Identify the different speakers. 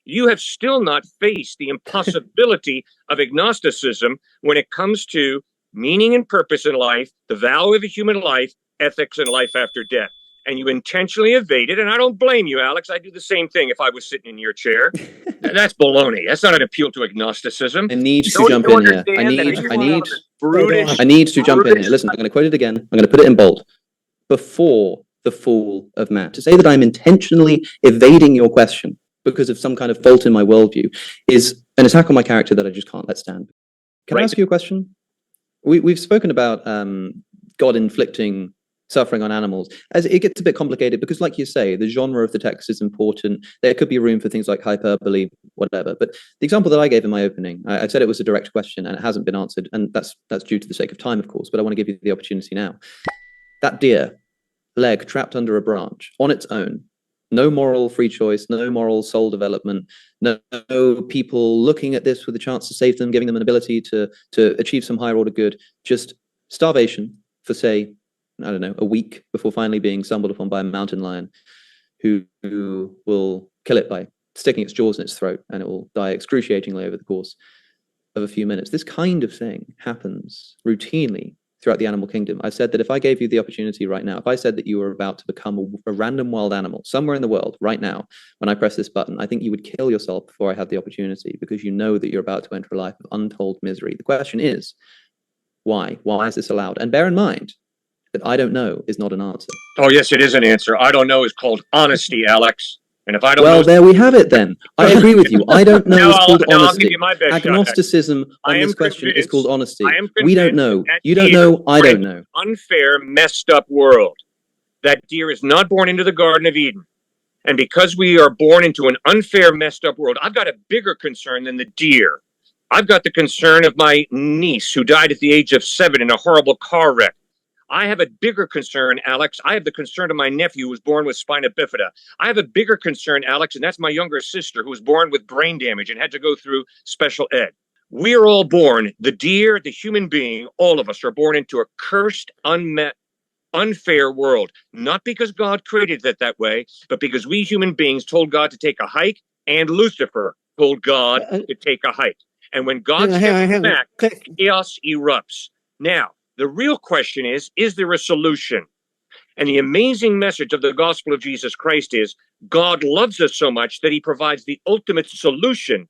Speaker 1: you have still not faced the impossibility of agnosticism when it comes to meaning and purpose in life, the value of a human life, ethics, and life after death. And you intentionally evade it. And I don't blame you, Alex. I'd do the same thing if I was sitting in your chair. That's baloney. That's not an appeal to agnosticism.
Speaker 2: I need to jump in here. I need to jump in here. Listen, I'm going to quote it again. I'm going to put it in bold. Before the fall of man. To say that I'm intentionally evading your question because of some kind of fault in my worldview is an attack on my character that I just can't let stand. Can I ask you a question? We've spoken about God inflicting suffering on animals, as it gets a bit complicated because, like you say, the genre of the text is important. There could be room for things like hyperbole, whatever. But the example that I gave in my opening, I said it was a direct question and it hasn't been answered, and that's due to the sake of time, of course. But I want to give you the opportunity now. That deer, leg trapped under a branch on its own, no moral free choice, no moral soul development, no people looking at this with a chance to save them, giving them an ability to achieve some higher order good, just starvation for, say, I don't know, a week before finally being stumbled upon by a mountain lion who will kill it by sticking its jaws in its throat, and it will die excruciatingly over the course of a few minutes. This kind of thing happens routinely throughout the animal kingdom. I said that if I gave you the opportunity right now, if I said that you were about to become a random wild animal somewhere in the world right now, when I press this button, I think you would kill yourself before I had the opportunity, because you know that you're about to enter a life of untold misery. The question is, why? Why is this allowed? And bear in mind that I don't know is not an answer.
Speaker 1: Oh, yes, it is an answer. I don't know is called honesty, Alex. And if I don't know...
Speaker 2: Well, there we have it then. I agree with you. I don't know is called honesty.
Speaker 1: I'll give you my best
Speaker 2: Agnosticism on this question is called honesty. We don't know. You don't know. I don't know.
Speaker 1: Unfair, messed up world. That deer is not born into the Garden of Eden. And because we are born into an unfair, messed up world, I've got a bigger concern than the deer. I've got the concern of my niece who died at the age of 7 in a horrible car wreck. I have a bigger concern, Alex. I have the concern of my nephew who was born with spina bifida. I have a bigger concern, Alex, and that's my younger sister who was born with brain damage and had to go through special ed. We are all born, the deer, the human being, all of us are born into a cursed, unmet, unfair world. Not because God created it that way, but because we human beings told God to take a hike, and Lucifer told God to take a hike. And when God steps back, chaos erupts. Now, the real question is there a solution? And the amazing message of the gospel of Jesus Christ is God loves us so much that he provides the ultimate solution